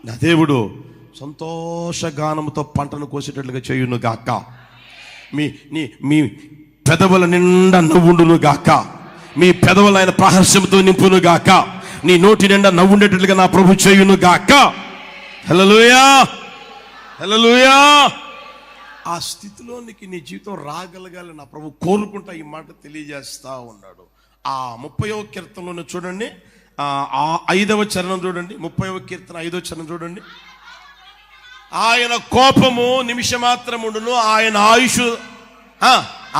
నా దేవుడు సంతోషగానముతో పంటను కోసేటట్లుగా చేయును గాక. మీ పెదవుల నిండా నవ్వుండును గాక. మీ పెదవులు ఆయన ప్రహర్షంతో నింపును గాక. నీ నోటి నిండా నవ్వుండేటట్లుగా నా ప్రభు చేయును గాక. హల్లెలూయా, హల్లెలూయా. ఆ స్థితిలోనికి నీ జీవితం రాగలగాలి నా ప్రభు కోరుకుంటా ఈ మాట తెలియజేస్తా ఉన్నాడు. ఆ 30వ కీర్తనలోనే చూడండి, ఆ 5వ చరణం చూడండి. 30వ కీర్తన 5వ చరణం చూడండి. ఆయన కోపము నిమిషమాత్రం ఉండును, ఆయన ఆయుష్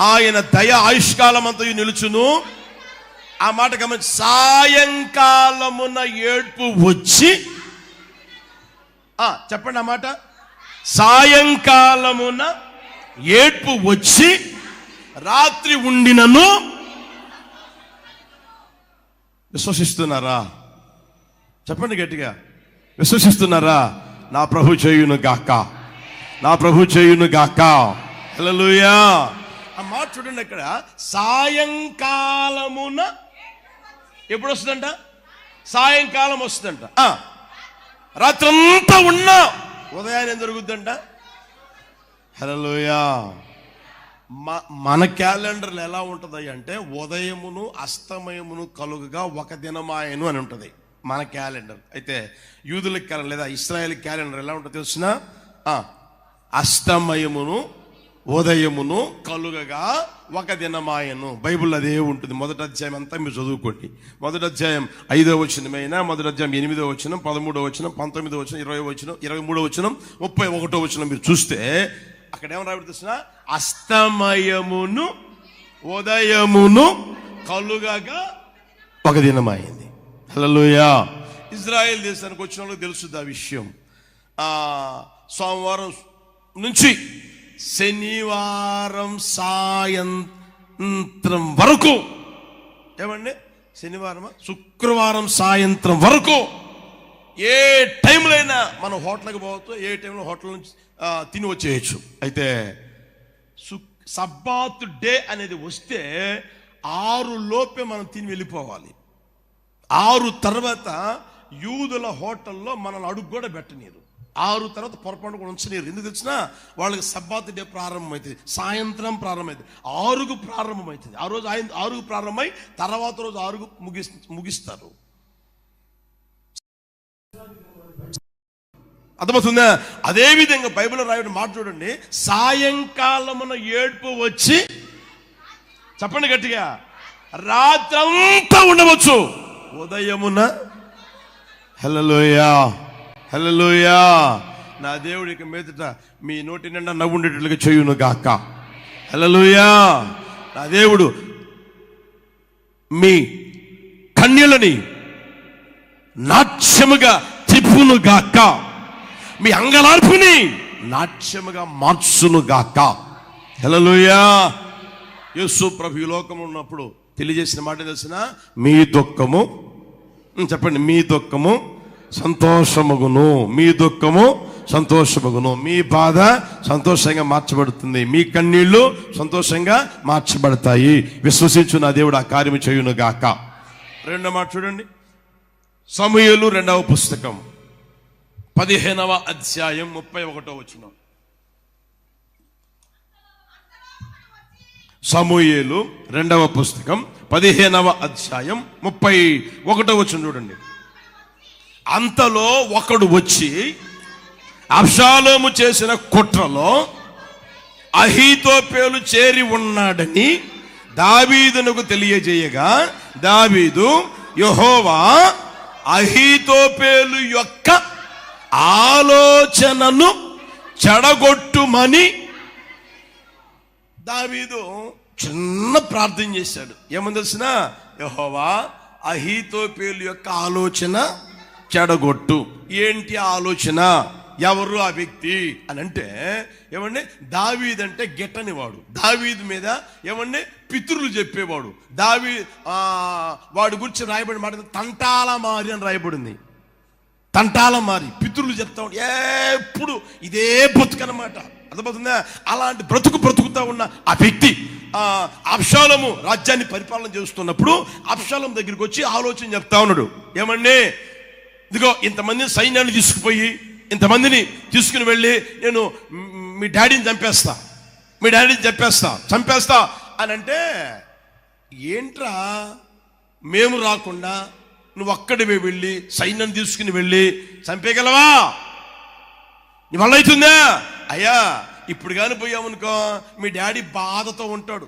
ఆయన దయ ఆయుష్కాలం అంతయు నిలుచును. ఆ మాట గమనించి, సాయంకాలమున ఏడ్పు వచ్చి, చెప్పండి ఆ మాట. సాయంకాలమున ఏడ్పు వచ్చి రాత్రి ఉండినను. విశ్వసిస్తున్నారా? చెప్పండి గట్టిగా, విశ్వసిస్తున్నారా? నా ప్రభు చేయును గాక, నా ప్రభు చేయును గాక. హల్లెలూయా. ఆ మాట చూడండి, అక్కడ సాయంకాలమున ఎప్పుడు వస్తుందంట? సాయంకాలం వస్తుందంట. రాత్రంతా ఉన్నా ఉదయాన్ని ఏం జరుగుద్దంట? హల్లెలూయా. మన క్యాలెండర్లు ఎలా ఉంటుంది అంటే, ఉదయమును అస్తమయమును కలుగుగా ఒక దినమాయను అని ఉంటుంది మన క్యాలెండర్. అయితే యూదుల క్యాలెండర్ లేదా ఇశ్రాయేల్ క్యాలెండర్ ఎలా ఉంటుంది తెలిసిన? అస్తమయమును ఉదయమును కలుగగా ఒక దినమాయను. బైబిల్ అదే ఉంటుంది. 1వ అధ్యాయం అంతా మీరు చదువుకోండి. 1వ అధ్యాయం 5వ వచనమైనా, 1వ అధ్యాయం 8వ వచనం, 13వ వచనం, 19వ వచనం, 20వ వచనం, 23వ వచనం, 31వ వచనం మీరు చూస్తే అక్కడ ఏమని రాబడి తెలిసిన? అస్తమయమును ఉదయమును కలుగగా ఒక దినమైంది. హల్లెలూయా. ఇజ్రాయెల్ దేశానికి వచ్చిన వాళ్ళకి తెలుస్తుంది ఆ విషయం. సోమవారం నుంచి శనివారం సాయంత్రం వరకు, ఏమండి, శనివారం శుక్రవారం సాయంత్రం వరకు ఏ టైంలో అయినా మనం హోటల్కి పోవచ్చు, ఏ టైంలో హోటల్ నుంచి తిని వచ్చేయచ్చు. అయితే సబ్బాత్ డే అనేది వస్తే 6 లోపే మనం తిని వెళ్ళిపోవాలి. 6 తర్వాత యూదుల హోటల్లో మనల్ని అడుగు కూడా పెట్టనీరు. 6 తర్వాత పొరపాటు కూడా ఉంచనీరు. ఎందుకు తెలిసినా? వాళ్ళకి సబ్బాత్ డే ప్రారంభమవుతుంది, సాయంత్రం ప్రారంభమవుతుంది, 6కు ప్రారంభమవుతుంది. ఆ రోజు 6కు ప్రారంభమై తర్వాత రోజు 6కు ముగిస్తారు. అర్థమవుతుందా? అదే విధంగా బైబిల్లో రాయడం మాట చూడండి. సాయంకాలమున ఏడ్పు వచ్చి, చెప్పండి గట్టిగా, రాత్రంతా ఉండవచ్చు, ఉదయమున. హల్లెలూయా, హల్లెలూయా. నా దేవుడికి మీదట మీ నోటి నిండా నవ్వుండేటట్లుగా చేయును గాక. హల్లెలూయా. నా దేవుడు మీ కన్యలని నాట్యముగా తిప్పును గాక, మీ అంగలార్పుని నాట్యముగా మార్చును గాక. హల్లెలూయా. యేసు ప్రభు ఈ లోకంలో ఉన్నప్పుడు తెలియజేసిన మాట తెలిసిన? మీ దుఃఖము, చెప్పండి, మీ దుఃఖము సంతోషమగును, మీ దుఃఖము సంతోషమగును, మీ బాధ సంతోషంగా మార్చబడుతుంది, మీ కన్నీళ్లు సంతోషంగా మార్చబడతాయి. విశ్వసించు నా దేవుడు ఆ కార్యము చేయును గాక. 2వ మాట చూడండి. సమూయేలు 2వ పుస్తకం 15వ అధ్యాయం 31వ వచనం. సమూయేలు 2వ పుస్తకం 15వ అధ్యాయం 31వ వచనం చూడండి. అంతలో ఒకడు వచ్చి అబ్షాలోము చేసిన కుట్రలో అహీతోపేలు చేరి ఉన్నాడని దావీదునకు తెలియజేయగా, దావీదు యెహోవా అహీతోపేలు యొక్క ఆలోచనను చెడగొట్టుమని దావీదు చిన్న ప్రార్థన చేశాడు. ఏమని తెలిసిన? యెహోవా అహీతోపేలు యొక్క ఆలోచన చెడగొట్టు. ఏంటి ఆలోచన? ఎవరు ఆ వ్యక్తి అని అంటే, ఏమండి, దావీద్ అంటే గిట్టని వాడు. దావీదు మీద ఏమండి పితరులు చెప్పేవాడు. వాడి గురించి రాయబడిన మాట తంటాల మారి అని రాయబడింది. తంటాల మారి పితరులు చెప్తా ఉంటే ఎప్పుడు ఇదే బతుకనమాట. అర్థమవుతుందా? అలాంటి బ్రతుకుతా ఉన్న ఆ వ్యక్తి అబ్షాలోము రాజ్యాన్ని పరిపాలన చేస్తున్నప్పుడు అబ్షాలోము దగ్గరికి వచ్చి ఆలోచన చెప్తా ఉన్నాడు. ఏమండి, ఇదిగో ఇంతమందిని సైన్యాన్ని తీసుకుపోయి ఇంతమందిని తీసుకుని వెళ్ళి నేను మీ డాడీని చంపేస్తా అని అంటే, ఏంట్రా మేము రాకుండా నువ్వు అక్కడివే వెళ్ళి సైన్యాన్ని తీసుకుని వెళ్ళి చంపేయగలవా? నీ వల్ల అవుతుందా? అయ్యా ఇప్పుడు కానీ పోయామనుకో మీ డాడీ బాధతో ఉంటాడు,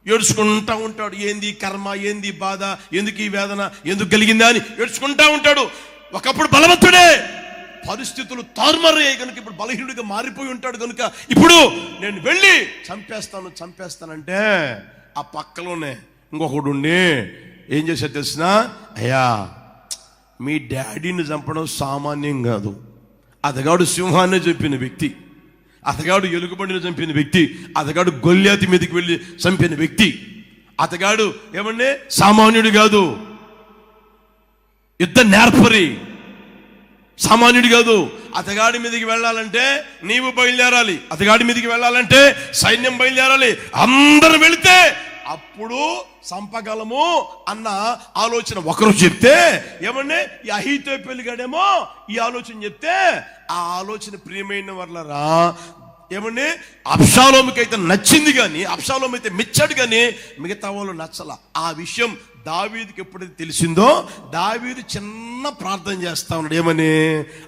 ఏడ్చుకుంటా ఉంటాడు. ఏంది కర్మ, ఏంది బాధ, ఎందుకు ఈ వేదన, ఎందుకు కలిగిందా అని ఏడ్చుకుంటా ఉంటాడు. ఒకప్పుడు బలవంతుడే, పరిస్థితులు తారుమారయ్యాయి కనుక ఇప్పుడు బలహీనుడిగా మారిపోయి ఉంటాడు కనుక ఇప్పుడు నేను వెళ్ళి చంపేస్తానంటే ఆ పక్కలోనే ఇంకొకడు ఏం చేశాడు తెలిసిన? అయ్యా మీ డాడీని చంపడం సామాన్యం కాదు. అతగాడు సింహాన్ని చంపిన వ్యక్తి, అతగాడు ఎలుగుబండిని చంపిన వ్యక్తి, అతగాడు గొల్యాతి మీదకి వెళ్ళి చంపిన వ్యక్తి. అతగాడు ఏమంటే సామాన్యుడు కాదు, యుద్ధ నేర్పరి, సామాన్యుడు కాదు. అతగాడి మీదకి వెళ్ళాలంటే నీవు బయలుదేరాలి, అతగాడి మీదకి వెళ్ళాలంటే సైన్యం బయలుదేరాలి. అందరూ వెళితే అప్పుడు చంపగలము అన్న ఆలోచన ఒకరు చెప్తే, ఏమంటే ఈ అహీతోపెలు గాడేమో ఈ ఆలోచన చెప్తే, ఆ ఆలోచన ప్రియమైన వాళ్ళరా ఏమంటే అబ్షాలోముకైతే నచ్చింది కానీ, అబ్షాలోము అయితే మెచ్చాడు కానీ మిగతా వాళ్ళు నచ్చల. ఆ విషయం దావీదుకి ఎప్పుడైతే తెలిసిందో దావీదు చిన్న ప్రార్థన చేస్తా ఉన్నాడు. ఏమని?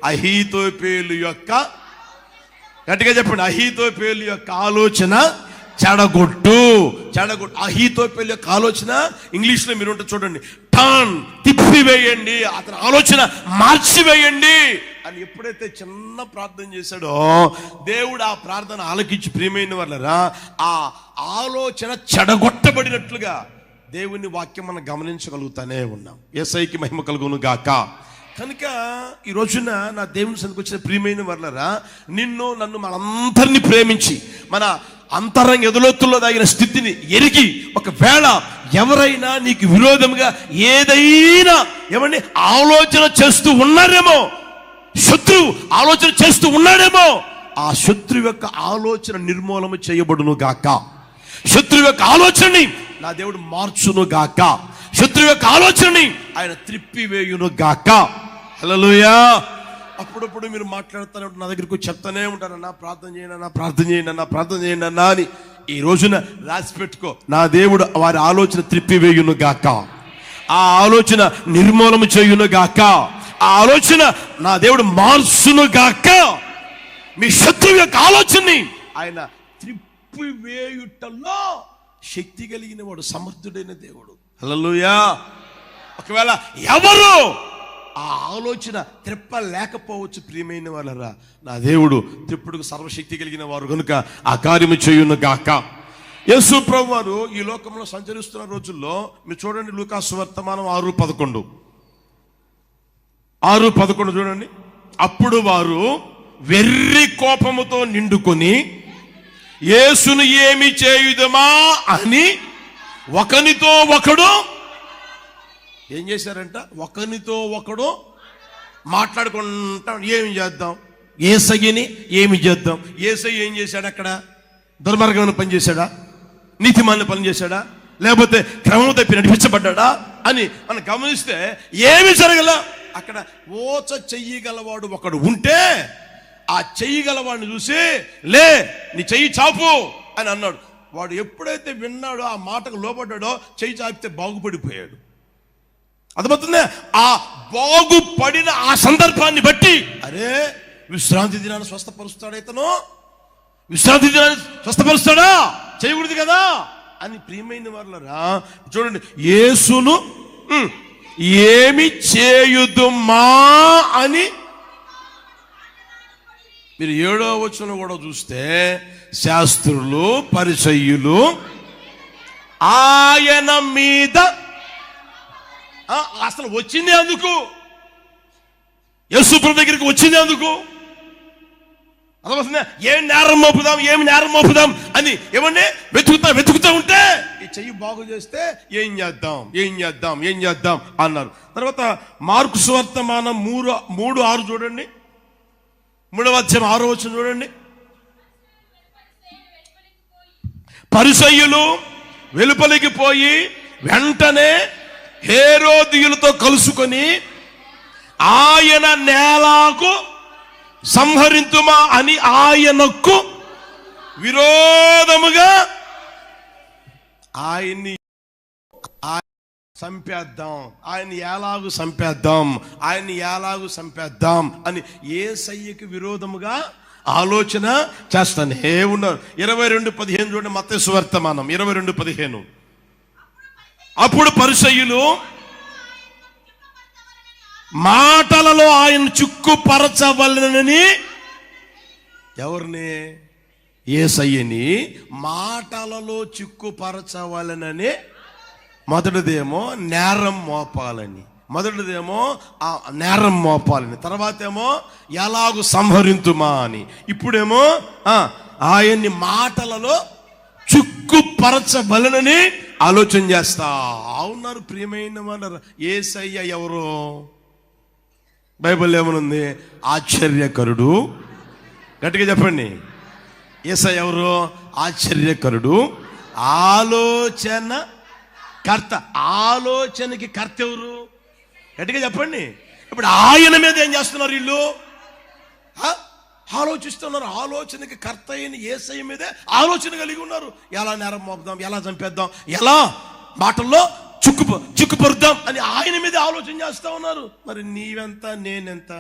అహీతోపెలు యొక్క, గట్టిగా చెప్పండి, అహీతోపెలు యొక్క ఆలోచన చెడగొట్టు. అహీతోపెలు యొక్క ఆలోచన ఇంగ్లీష్లో మీరు ఉంటే చూడండి, టర్న్, తిప్పివేయండి, అతని ఆలోచన మార్చివేయండి అని ఎప్పుడైతే చిన్న ప్రార్థన చేశాడో దేవుడు ఆ ప్రార్థన ఆలకించి ప్రియమైన వాళ్ళరా ఆ ఆలోచన చెడగొట్టబడినట్లుగా దేవుని వాక్యం మనం గమనించగలుగుతానే ఉన్నాం. యేసయ్యకి మహిమ కలుగును గాక. కనుక ఈ రోజున నా దేవుని సన్నిధికి వచ్చిన ప్రియమైన వాళ్ళరా, నిన్ను నన్ను మనందరినీ ప్రేమించి మన అంతరంగ ఎదులొత్తుల్లో దాగిన స్థితిని ఎరిగి, ఒకవేళ ఎవరైనా నీకు విరోధంగా ఏదైనా ఏమండి ఆలోచన చేస్తూ ఉన్నారేమో, శత్రువు ఆలోచన చేస్తూ ఉన్నాడేమో, ఆ శత్రువు యొక్క ఆలోచన నిర్మూలన చేయబడును గాక. శత్రువు యొక్క ఆలోచనని నా దేవుడు మార్చును గాక. శత్రువు యొక్క ఆలోచనని ఆయన త్రిప్పివేయును గాక. హల్లెలూయా. అప్పుడప్పుడు మీరు మాట్లాడుతూనే నా దగ్గరకు చెప్తానే ఉంటారు, నా ప్రార్థన చేయండి అన్నా అని. ఈ రోజున రాసి పెట్టుకో, నా దేవుడు వారి ఆలోచన త్రిప్పివేయును గాక, ఆ ఆలోచన నిర్మూలన చేయును గాక, ఆ ఆలోచన నా దేవుడు మార్చును గాక. మీ శత్రువు యొక్క ఆలోచనని ఆయన త్రిప్పివేయుటలో శక్తి కలిగిన వాడు, సమర్థుడైన దేవుడు. హల్లెలూయా. ఒకవేళ ఎవరు ఆ ఆలోచన త్రిప్పలేకపోవచ్చు ప్రియమైన వాళ్ళరా, నా దేవుడు త్రిప్పుడుకు సర్వశక్తి కలిగిన వారు కనుక ఆ కార్యము చేయును గాక. యేసు ప్రభువు వారు ఈ లోకంలో సంచరిస్తున్న రోజుల్లో మీరు చూడండి, లూకా సువార్తమానం 6:11 చూడండి. అప్పుడు వారు వెర్రి కోపముతో నిండుకొని యేసును ఏమి చేయుదమా అని ఒకనితో ఒకడు ఏం చేశారంట? ఒకనితో ఒకడు మాట్లాడుకుంటా, ఏమి చేద్దాం, యేసయ్యని ఏమి చేద్దాం. యేసయ్య ఏం చేశాడు? అక్కడ దుర్మార్గమైన పని చేశాడా? నీతిమాలిన పని చేశాడా? లేకపోతే క్రమం తప్పి నడిపించబడ్డా అని మనం గమనిస్తే ఏమి జరగల. అక్కడ ఓచ చెయ్యగలవాడు ఒకడు ఉంటే ఆ చెయ్యగలవాడిని చూసి, లే నీ చెయ్యి చాపు అని అన్నాడు. వాడు ఎప్పుడైతే విన్నాడో, ఆ మాటకు లోపడ్డాడో, చెయ్యి చాపితే బాగుపడిపోయాడు. అర్థమవుతుందే? ఆ బాగుపడిన ఆ సందర్భాన్ని బట్టి, అరే విశ్రాంతి దినాన్ని స్వస్థపరుస్తాడు, ఇతను విశ్రాంతి దినాన్ని స్వస్థపరుస్తాడా, చేయకూడదు కదా అని. ప్రియమైన వాళ్ళరా చూడండి, యేసును ఏమి చేయుదుమా అని మీరు 7వ వచనం కూడా చూస్తే, శాస్త్రులు పరిసయ్యులు ఆయన మీద అసలు వచ్చింది అందుకు, యేసు ప్రభు దగ్గరికి వచ్చింది అందుకు. అర్థమవుతుందా? ఏమి నేరం మోపుదాం అని ఏమంటే వెతుకుతా ఉంటే ఈ చెయ్యి బాగు చేస్తే ఏం చేద్దాం అన్నారు. తర్వాత మార్కు సువార్తమానం 3:6 చూడండి, 3వ అధ్యాయం 6వ వచనం చూడండి. పరిసయ్యులు వెలుపలికి పోయి వెంటనే హేరోదీయులతో కలుసుకొని ఆయన నేలకు సంహరింతుమా అని ఆయనకు విరోధముగా ఆయన్ని చంపేద్దాం, ఆయన్ని ఎలాగూ చంపేద్దాం, ఆయన్ని ఎలాగూ చంపేద్దాం అని యేసయ్యకి విరోధముగా ఆలోచన చేస్తానే ఉన్నారు. 22:15 చూడండి, మత్తయి సువార్తమానం 22:15. అప్పుడు పరిసయ్యులు మాటలలో ఆయన చిక్కుపరచవలనని, ఎవరిని? యేసయ్యని మాటలలో చిక్కుపరచవలనని. మొదటిదేమో నేరం మోపాలని, నేరం మోపాలని, తర్వాత ఏమో ఎలాగూ సంహరింతుమా అని, ఇప్పుడేమో ఆయన్ని మాటలలో చిక్కుపరచవలనని ఆలోచన చేస్తా ఉన్నారు. ప్రియమైన వాళ్ళ యేసయ్య ఎవరు? బైబిల్ ఏమనుంది? ఆశ్చర్యకరుడు. గట్టిగా చెప్పండి. యేసయ్య ఎవరు? ఆశ్చర్యకరుడు, ఆలోచన కర్త. ఆలోచనకి కర్త ఎవరు? గట్టిగా చెప్పండి. ఇప్పుడు ఆయన మీద ఏం చేస్తున్నారు వీళ్ళు? ఆలోచిస్తున్నారు. ఆలోచనకి కర్త అయిన యేసయ్య మీదే ఆలోచన కలిగి ఉన్నారు. ఎలా నేరం మోపుదాం, ఎలా చంపేద్దాం, ఎలా మాటల్లో చిక్కుపరుద్దాం అని ఆయన మీదే ఆలోచన చేస్తా ఉన్నారు. మరి నీవెంత నేనెంత?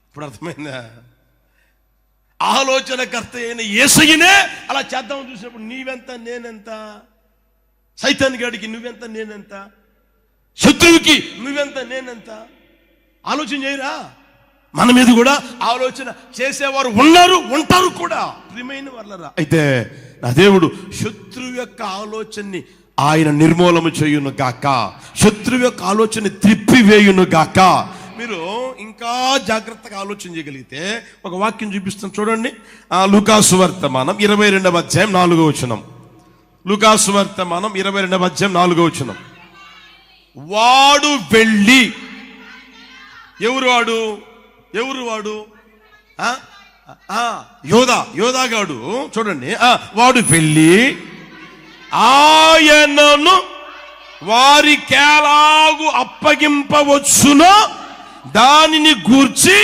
ఇప్పుడు అర్థమైందా? ఆలోచనకర్త అయిన యేసయ్యనే అలా చేద్దామని చూసినప్పుడు నీవెంత నేనెంత? సైతాన్ గాడికి నువ్వెంత నేనెంత? శత్రువుకి నువ్వెంత నేనెంత? ఆలోచన చేయరా? మన మీద కూడా ఆలోచన చేసేవారు ఉన్నారు, ఉంటారు కూడా. ప్రియమైన వాళ్ళరా, అయితే నా దేవుడు శత్రువు యొక్క ఆలోచనని ఆయన నిర్మూలన చేయును గాక, శత్రువు యొక్క ఆలోచన త్రిప్పివేయును గాక. మీరు ఇంకా జాగ్రత్తగా ఆలోచన చేయగలిగితే ఒక వాక్యం చూపిస్తాను చూడండి. లూకాసు వర్తమానం 22:4. లూకాసు వర్తమానం 22:4. వాడు వెళ్ళి, ఎవరు వాడు? యోధాగాడు. చూడండి, వాడు వెళ్ళి ఆయనను వారికెలాగు అప్పగింపవచ్చునో దానిని గూర్చి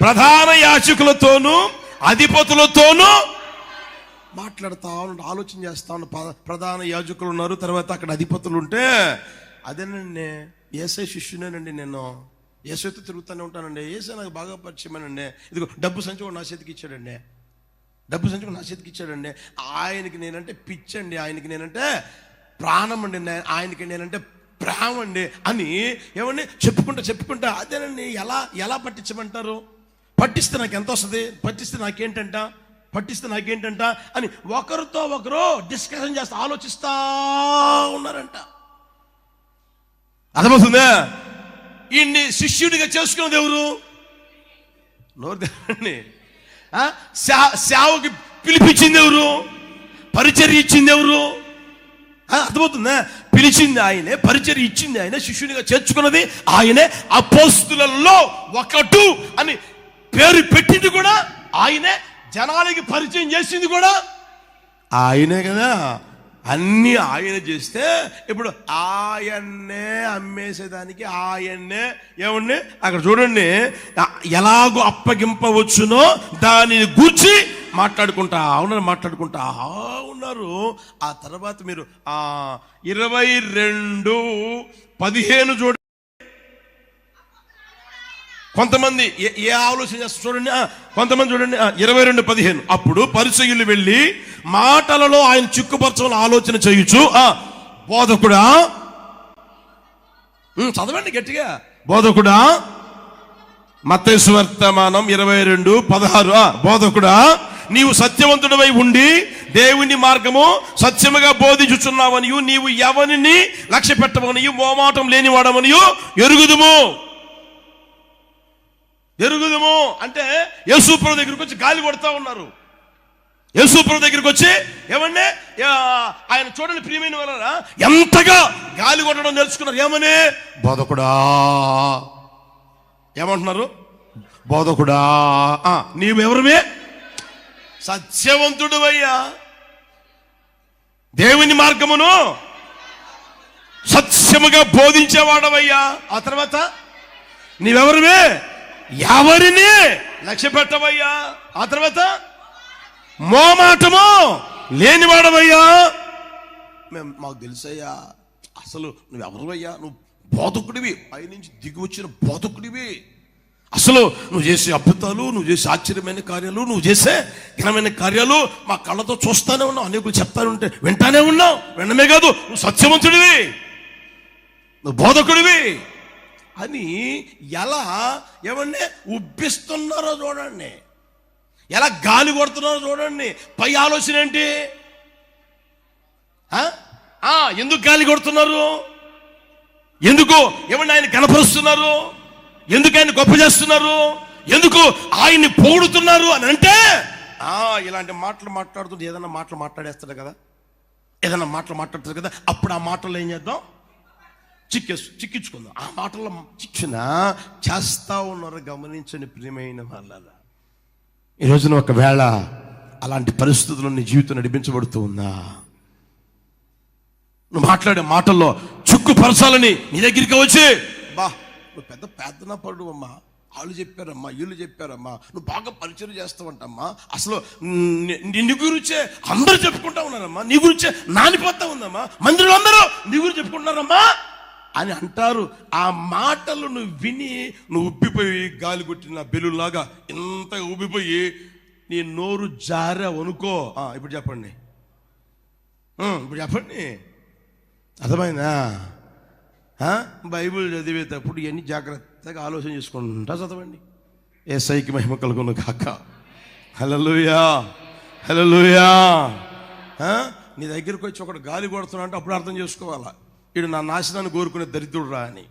ప్రధాన యాజకులతోనూ అధిపతులతోనూ మాట్లాడుతా ఉన్నాడు, ఆలోచన చేస్తా ఉన్నాడు. ప్రధాన యాజకులు ఉన్నారు, తర్వాత అక్కడ అధిపతులు ఉంటే, అదేనండి యేసయ్య శిష్యునేనండి, నేను యేసయ్యతో తిరుగుతూనే ఉంటానండి, యేసయ్య నాకు బాగా పరిచయమేనండి, ఇదిగో డబ్బు సంచి కూడా నా చేతికి ఇచ్చాడండి, ఆయనకి నేనంటే పిచ్చండి, ఆయనకి నేనంటే ప్రాణం అండి, ఆయనకి నేనంటే ప్రేమ అండి అని ఏమండి చెప్పుకుంటా అదేనండి. ఎలా పట్టించమంటారు? పట్టిస్తే నాకు ఎంత వస్తుంది, పట్టిస్తే నాకేంటంట అని ఒకరితో ఒకరు డిస్కషన్ చేస్తా ఆలోచిస్తా ఉన్నారంట. అర్థమవుతుందా? ఈయన్ని శిష్యుడిగా చేసుకున్నది ఎవరు? నోరు తెరండి. సేవకి పిలిపించింది ఎవరు? పరిచర్య ఇచ్చింది ఎవరు? అర్థమవుతుందా? పిలిచింది ఆయనే, పరిచర్య ఇచ్చింది ఆయనే, శిష్యునిగా చేర్చుకున్నది ఆయనే, అపోస్తులలో ఒకడు అని పేరు పెట్టింది కూడా ఆయనే, జనాలకి పరిచయం చేసింది కూడా ఆయనే కదా. అన్నీ ఆయన చేస్తే ఇప్పుడు ఆయన్నే అమ్మేసేదానికి ఆయన్నే ఏమండి అక్కడ చూడండి ఎలాగో అప్పగింపవచ్చునో దానిని గూర్చి మాట్లాడుకుంటా ఉన్నారు. ఆ తర్వాత మీరు 22:15 చూడండి. కొంతమంది ఏ ఆలోచన చేస్తారు చూడండి. కొంతమంది చూడండి 22:15. అప్పుడు పరిసయ్యులు వెళ్ళి మాటలలో ఆయన చిక్కుపరచాలని ఆలోచన చేయొచ్చు. బోధకుడా, చదవండి గట్టిగా, బోధకుడా, మత్తయి సువార్తమానం 22:16. బోధకుడా, నీవు సత్యవంతుడవై ఉండి దేవుని మార్గము సత్యముగా బోధించుచున్నావనియు నీవు ఎవరిని లక్ష్య పెట్టవనియు మోమాటం లేనివాడమనియు ఎరుగుదుము అంటే యేసుప్రభు దగ్గరికి వచ్చి గాలి కొడతా ఉన్నారు. యేసుప్రభు దగ్గరికి వచ్చి ఏమండి ఆయన చూడండి ప్రియమైన వాళ్ళరా, ఎంతగా గాలి కొట్టడం నేర్చుకున్నారు. ఏమని? బోధకుడా. ఏమంటున్నారు? బోధకుడా, నీవెవరివే? సత్యవంతుడువయ్యా, దేవుని మార్గమును సత్యముగా బోధించేవాడవయ్యా. ఆ తర్వాత నీవెవరివే? ఎవరిని లక్ష్య పెట్టవయ్యా. ఆ తర్వాత మోమాటము లేనివాడవయ్యా. మాకు తెలుసయ్యా, అసలు నువ్వెవరివయ్యా? నువ్వు బోధకుడివి, పైనుంచి దిగి వచ్చిన బోధకుడివి. అసలు నువ్వు చేసే అద్భుతాలు, నువ్వు చేసే ఆశ్చర్యమైన కార్యాలు, నువ్వు చేసే ఘనమైన కార్యాలు మా కళ్ళతో చూస్తానే ఉన్నావు. అనేకులు చెప్తానే ఉంటే వింటానే ఉన్నావు. వినమే కాదు, నువ్వు సత్యవంతుడివి, నువ్వు బోధకుడివి అని ఎలా ఏమన్నా ఉబ్బిస్తున్నారో చూడండి, ఎలా గాలి కొడుతున్నారో చూడండి. పై ఆలోచన ఏంటి? ఎందుకు గాలి కొడుతున్నారు? ఎందుకు ఏమన్నా ఆయన కనపరుస్తున్నారు? ఎందుకు ఆయన గొప్ప చేస్తున్నారు? ఎందుకు ఆయన్ని పొగుడుతున్నారు అని అంటే ఇలాంటి మాటలు మాట్లాడుతుంటే ఏదైనా మాటలు మాట్లాడేస్తాడు కదా, ఏదైనా మాటలు మాట్లాడుతుంది కదా. అప్పుడు ఆ మాటలు ఏం చేద్దాం? చిక్కించుకుందాం. ఆ మాటల్లో చిక్కిన చేస్తా ఉన్నారు. గమనించని ప్రియమైన వాళ్ళ, ఈ రోజున ఒకవేళ అలాంటి పరిస్థితుల్లో నీ జీవితం నడిపించబడుతూ ఉందా? నువ్వు మాట్లాడే మాటల్లో చుక్కుపరచాలని నీ దగ్గరికి వచ్చి, బా నువ్వు పెద్ద ప్రార్థనా పరుడు అమ్మా, వాళ్ళు చెప్పారమ్మా, వీళ్ళు చెప్పారమ్మా, నువ్వు బాగా పరిచయం చేస్తావంటమ్మా, అసలు నీ గురించే అందరూ చెప్పుకుంటా ఉన్నారమ్మా, నీ గురించే నానిపోతా ఉందమ్మా, మందిరంలో అందరూ నీ గురించి చెప్పుకుంటున్నారమ్మా అని అంటారు. ఆ మాటలు నువ్వు విని నువ్వు ఉబ్బిపోయి గాలి కొట్టిన బెలూలాగా ఇంత ఉబ్బిపోయి నీ నోరు జారవనుకో. ఇప్పుడు చెప్పండి, అర్థమైందా? బైబిల్ చదివేటప్పుడు ఇవన్నీ జాగ్రత్తగా ఆలోచన చేసుకుంటా చదవండి. యేసయ్యకి మహిమ కలుగును గాక. హల్లెలూయా, హల్లెలూయా. నీ దగ్గరికి వచ్చి ఒకడు గాలి కొడుతున్నా అంటే అప్పుడు అర్థం చేసుకోవాలా, వీడు నా నాశనాన్ని కోరుకునే దరిద్రుడు రా అని.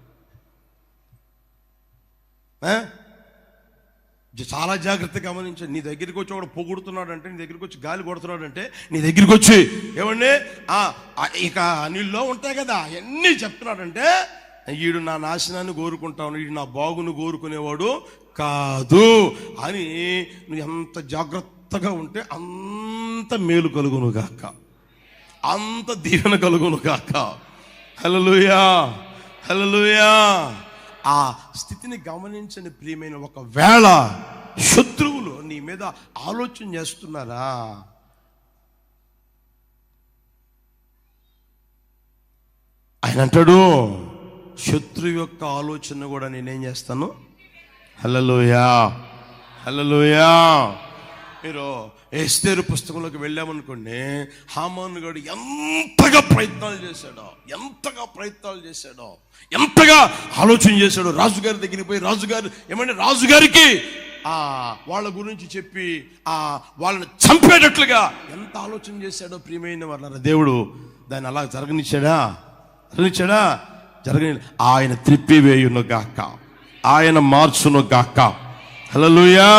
చాలా జాగ్రత్తగా గమనించండి. నీ దగ్గరికి వచ్చి ఒకడు పొగుడుతున్నాడు అంటే, నీ దగ్గరికి వచ్చి గాలి కొడుతున్నాడు అంటే, నీ దగ్గరికి వచ్చి ఏమండి ఇక నీళ్ళలో ఉంటాయి కదా అవన్నీ చెప్తున్నాడంటే, వీడు నా నాశనాన్ని కోరుకుంటాను, వీడు నా బాగును కోరుకునేవాడు కాదు అని నువ్వు ఎంత జాగ్రత్తగా ఉంటే అంత మేలు కలుగును గాక, అంత దీవెన కలుగును గాక. హల్లెలూయా, హల్లెలూయా. ఆ స్థితిని గమనించని ప్రియమైన, ఒకవేళ శత్రువులు నీ మీద ఆలోచన చేస్తున్నారా, ఆయన అంటాడు శత్రువు యొక్క ఆలోచన కూడా నేనేం చేస్తాను. హల్లెలూయా, హల్లెలూయా. మీరు ఎస్తేరు పుస్తకంలోకి వెళ్ళామనుకోండి, హామాను గారు ఎంతగా ప్రయత్నాలు చేశాడో, ఎంతగా ఆలోచన చేశాడో. రాజుగారి దగ్గరికి పోయి రాజుగారు ఏమంటే రాజుగారికి వాళ్ళ గురించి చెప్పి వాళ్ళని చంపేటట్లుగా ఎంత ఆలోచన చేశాడో ప్రియమైన వాళ్ళ. దేవుడు దాన్ని అలా జరగనిచ్చాడా? ఆయన త్రిప్పివేయును గాక, ఆయన మార్చును గాక. హల్లెలూయా,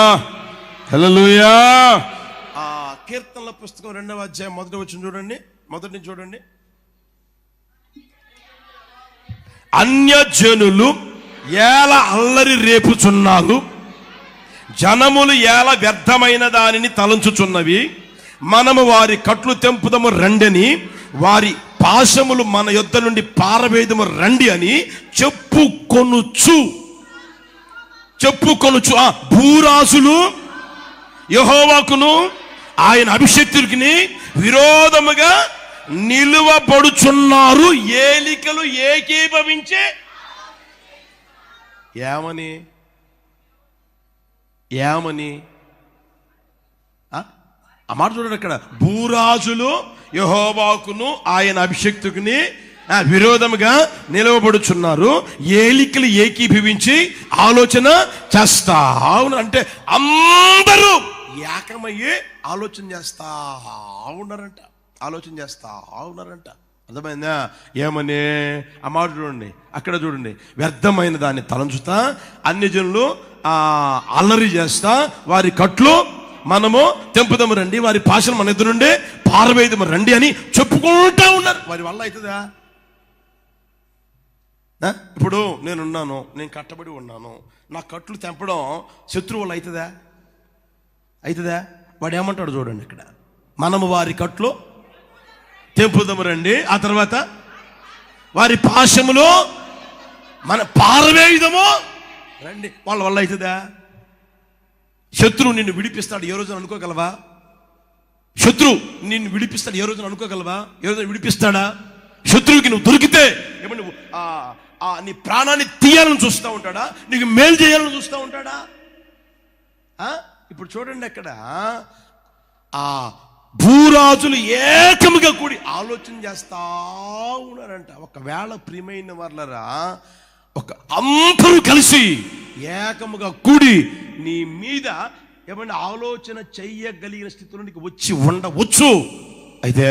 హల్లెలూయా. కీర్తనల పుస్తకం 2వ అధ్యాయం 1వ వచనం చూడండి, మొదటి నుంచి చూడండి. అన్యజనులు ఏల అల్లరి రేపుచున్నారు, జనములు ఏల వ్యర్థమైన దానిని తలంచుచున్నవి, మనము వారి కట్లు తెంపుదము రండని, వారి పాశములు మన యొద్ద నుండి పారవేదము రండి అని చెప్పుకొనుచు భూరాజులు యెహోవాకును ఆయన అభిషేక్తునికి విరోధముగా నిలువబడుచున్నారు. ఏలికలు ఏకీభవించే ఏమని ఆ మాట చూడండి అక్కడ. భూరాజులు యెహోవాకును ఆయన అభిషేక్తునికి విరోధముగా నిలవబడుచున్నారు, ఏలికలు ఏకీభవించి ఆలోచన చేస్తా అంటే అందరూ ఏకమయ్యే ఆలోచన చేస్తా ఉన్నారంట. అర్థమైందా? ఏమని ఆ మాట చూడండి, అక్కడ చూడండి. వ్యర్థమైన దాన్ని తలంచుతా, అన్ని జనులు అల్లరి చేస్తా, వారి కట్లు మనము తెంపుదము రండి, వారి పాశను మన ఎదురు నుండి పారవేయదము రండి అని చెప్పుకుంటా ఉన్నారు. వారి వల్ల అవుతుందా? ఇప్పుడు నేనున్నాను, నేను కట్టబడి ఉన్నాను, నా కట్లు తెంపడం శత్రువు వల్ల అవుతుందా? వాడు ఏమంటాడు చూడండి ఇక్కడ, మనము వారి కట్లు తెంపుదము రండి, ఆ తర్వాత వారి పాశములో మన పారవేయుదము రండి, వాళ్ళ వల్ల అవుతుందా? శత్రువు నిన్ను విడిపిస్తాడు ఏ రోజున అనుకోగలవా? శత్రువు నిన్ను విడిపిస్తాడు ఏ రోజున అనుకోగలవా? ఏ రోజున విడిపిస్తాడా? శత్రువుకి నువ్వు దొరికితే ఏమో నువ్వు నీ ప్రాణాన్ని తీయాలని చూస్తూ ఉంటాడా? నీకు మేలు చేయాలని చూస్తూ ఉంటాడా? ఇప్పుడు చూడండి, అక్కడ ఆ భూరాజులు ఏకముగా కూడి ఆలోచన చేస్తా ఉన్నారంట. ఒకవేళ ప్రియమైన వాళ్ళరా, అందరూ కలిసి ఏకముగా కూడి నీ మీద ఏమన్నా ఆలోచన చెయ్యగలిగిన స్థితిలో నీకు వచ్చి ఉండవచ్చు. అయితే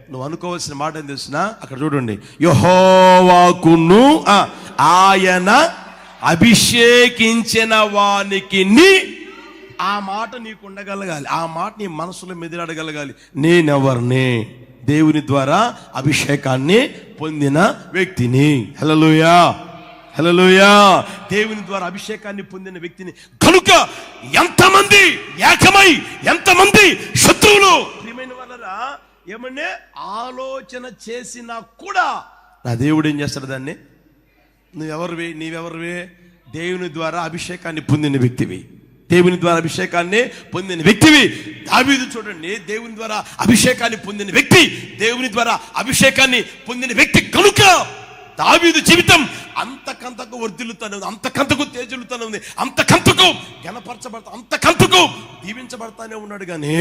నువ్వు అనుకోవాల్సిన మాట ఏం తెలిసినా, అక్కడ చూడండి, యెహోవాకును ఆయన అభిషేకించిన వానికి ఆ మాట నీకు ఉండగలగాలి. ఆ మాట నీ మనసులో మెదిలాడగలగాలి. నేనెవరిని? దేవుని ద్వారా అభిషేకాన్ని పొందిన వ్యక్తిని. హల్లెలూయా, హల్లెలూయా. దేవుని ద్వారా అభిషేకాన్ని పొందిన వ్యక్తిని కనుక ఎంతమంది ఏకమై, ఎంతమంది శత్రువులు ప్రియమైన వాళ్ళరా ఏమన్నా ఆలోచన చేసినా కూడా నా దేవుడు ఏం చేస్తాడు? దాన్ని నీవెవరివి? దేవుని ద్వారా అభిషేకాన్ని పొందిన వ్యక్తివి. దేవుని ద్వారా అభిషేకాన్ని పొందిన వ్యక్తివి. దావీదు చూడండి, దేవుని ద్వారా అభిషేకాన్ని పొందిన వ్యక్తి. దేవుని ద్వారా అభిషేకాన్ని పొందిన వ్యక్తి కనుక దావీదు జీవితం అంతకంతకు వర్ధిల్లుతానే ఉంది, అంతకంతకు తేజలుతానే ఉంది, అంతకంతకు గణపరచబడతా, అంతకంతకు దీవించబడతానే ఉన్నాడు. కానీ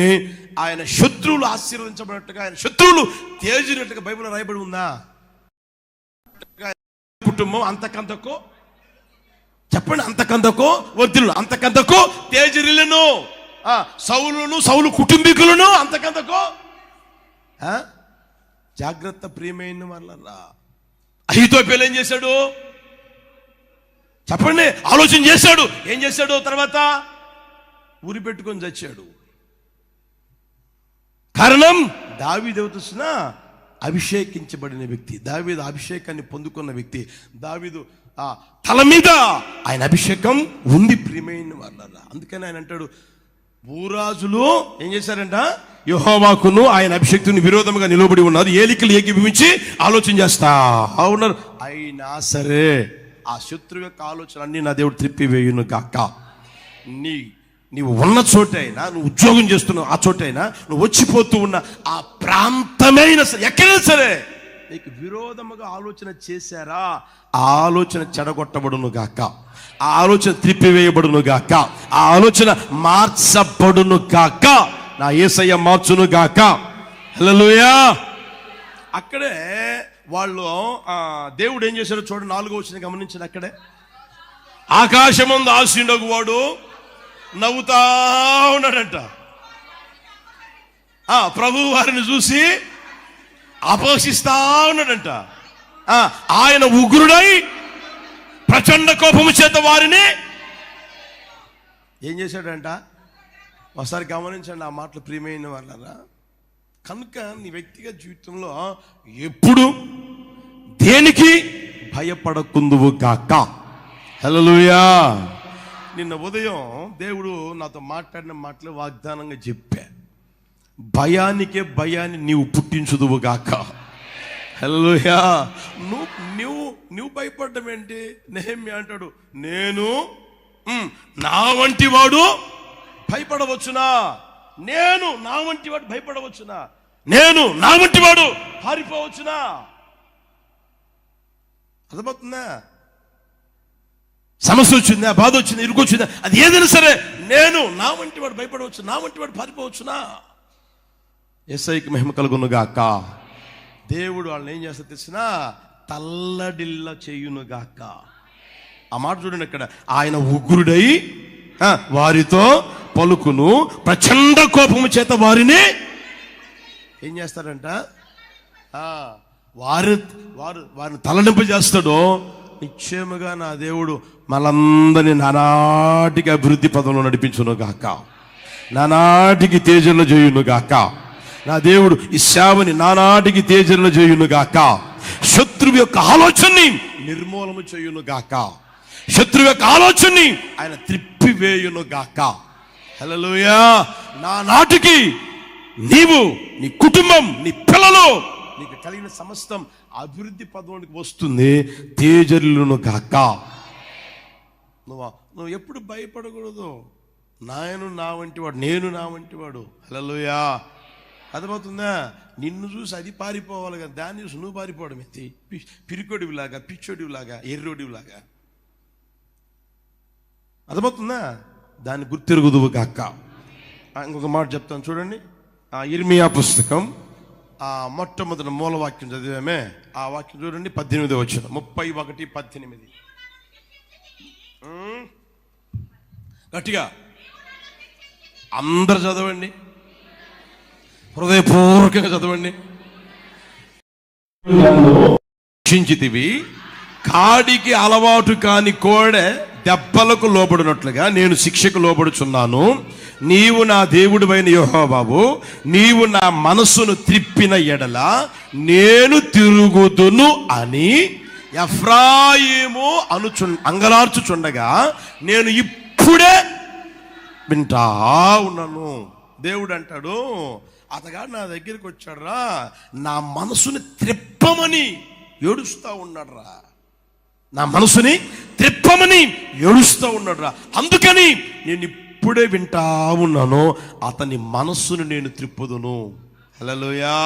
ఆయన శత్రువులు ఆశీర్వదించబడినట్టుగా, ఆయన శత్రువులు తేజునట్టుగా బైబిల్లో రాయబడి ఉందా? కుటుంబం అంతకంతకు, చెప్పండి, అంతకంతకు వర్ధిల్లు, అంతకంతకు తేజరిల్లును. సౌలు కుటుంబీకులను అంతకంతకు. జాగ్రత్త ప్రియమైన వాళ్ళ. అహీతోపెలు ఏం చేశాడు? చెప్పండి, ఆలోచన చేశాడు. ఏం చేశాడు? తర్వాత ఉరి పెట్టుకొని చచ్చాడు. కారణం దావీదు చూసిన అభిషేకించబడిన వ్యక్తి, దావీదు అభిషేకాన్ని పొందుకున్న వ్యక్తి. దావీదు తల మీద ఆయన అభిషేకం ఉంది ప్రియమైన వాళ్ళ. అందుకని ఆయన అంటాడు, భూరాజులు ఏం చేశారంట? యెహోవాకును ఆయన అభిషేక్తుని విరోధముగా నిలబడి ఉన్నారు, ఏలికలు ఏకీభవించి ఆలోచన చేస్తా ఉన్నారు. అయినా సరే ఆ శత్రువు యొక్క ఆలోచన అన్ని నా దేవుడు త్రిప్పివేయును గాక. నీవు ఉన్న చోటైనా, నువ్వు ఉద్యోగం చేస్తున్నావు ఆ చోటైనా, నువ్వు వచ్చిపోతూ ఉన్న ఆ ప్రాంతమైనా సరే, ఎక్కడైనా సరే నీకు విరోధముగా ఆలోచన చేశారా, ఆ ఆలోచన చెడగొట్టబడును గాక, ఆ ఆలోచన త్రిప్పివేయబడును గాక, ఆ ఆలోచన మార్చబడును గాక. నా యేసయ్య మార్చును గాక. హల్లెలూయా. అక్కడే వాళ్ళు దేవుడు ఏం చేశారో చూడండి, 4వ వచనం గమనించండి. అక్కడే ఆకాశమందు ఆసీనుడగు వాడు నవ్వుతా ఉన్నాడంట. ప్రభు వారిని చూసి అపోషిస్తా ఉన్నాడంట. ఆయన ఉగ్రుడై ప్రచండ కోపము చేత వారిని ఏం చేశాడంట? ఒకసారి గమనించండి ఆ మాటలు ప్రియమైన వాళ్ళరా. కనుక నీ వ్యక్తిగత జీవితంలో ఎప్పుడు దేనికి భయపడకుందువు గాక. హల్లెలూయా. నిన్న ఉదయం దేవుడు నాతో మాట్లాడిన మాటలు వాగ్దానంగా చెప్పా. భయాన్ని నీవు పుట్టించుదువు గాక. హల్లెలూయా. నువ్వు భయపడ్డం ఏంటి? నెహెమ్యా అంటాడు, నేను నా వంటి వాడు భయపడవచ్చునా? నేను నా వంటి వాడు భయపడవచ్చునా? నేను నా వంటి వాడు పారిపోవచ్చునా? అర్థమవుతుందా? సమస్య వచ్చిందా, బాధ వచ్చిందా, ఇరుకొచ్చిందా, అది ఏదైనా సరే నేను నా వంటి వాడు భయపడవచ్చు, నా వంటి వాడు పారిపోవచ్చునా? యేసయ్యకి మహిమ కలుగును గాక. దేవుడు వాళ్ళని ఏం చేస్తా తెలిసినా తల్లడిల్ల చేయును గాక. ఆ మాట చూడండి, అక్కడ ఆయన ఉగ్రుడై వారితో పలుకును, ప్రచండ కోపము చేత వారిని ఏం చేస్తాడంట? వారిని తలనింపు చేస్తాడు. నిశ్చయముగా నా దేవుడు మనందరినీ నానాటికి అభివృద్ధి పదంలో నడిపించును గాక, నానాటికి తేజంలో చేయును గాక. నా దేవుడు ఈ సేవని నానాటికి తేజంలో చేయును గాక. శత్రువు యొక్క ఆలోచనని నిర్మూలన చేయును గాక. శత్రువు యొక్క ఆలోచనని ఆయన త్రిప్పివేయును గాక. హల్లెలూయా. నా నాటికి నీవు, నీ కుటుంబం, నీ పిల్లలు, నీకు కలిగిన సమస్తం అభివృద్ధి పదంలోకి వస్తుంది. తేజరులను గాక. నువ్వు ఎప్పుడు భయపడకూడదు. నాయను నా వంటి వాడు, నేను నా వంటి వాడు. హల్లెలూయా. అర్థమవుతుందా? నిన్ను చూసి అది పారిపోవాలి కదా, దాన్ని చూసి నువ్వు పారిపోవడం ఏంటి? పిరికొడివిలాగా, పిచ్చోడివిలాగా, ఎర్రోడివిలాగా. అర్థమవుతుందా? దాన్ని గుర్తిరుగుదువు కాక. ఇంకొక మాట చెప్తాను చూడండి. ఇర్మియా పుస్తకం మొట్టమొదటి మూలవాక్యం చదివామే, ఆ వాక్యం చూడండి. 18వ వచనం, 31:18. గట్టిగా అందరు చదవండి, హృదయపూర్వకంగా చదవండి. రక్షించితివి, కాడికి అలవాటు కాని కోడె దెబ్బలకు లోబడినట్లుగా నేను శిక్షకు లోబడుచున్నాను. నీవు నా దేవుడివైన యెహోవావు, నీవు నా మనసును త్రిప్పిన ఎడల నేను తిరుగుదును అని ఎఫ్రాయిము అంగలార్చుచుండగా నేను ఇప్పుడే వింటా ఉన్నాను. దేవుడు అంటాడు, అతగాడు నా దగ్గరికి వచ్చాడురా, నా మనసుని త్రిప్పమని ఏడుస్తూ ఉన్నాడురా, నా మనసుని త్రిప్పమని ఏడుస్తూ ఉన్నాడురా. అందుకని నేను ఇప్పుడే వింటా ఉన్నాను, అతని మనస్సును నేను త్రిప్పుదును. హల్లెలూయా.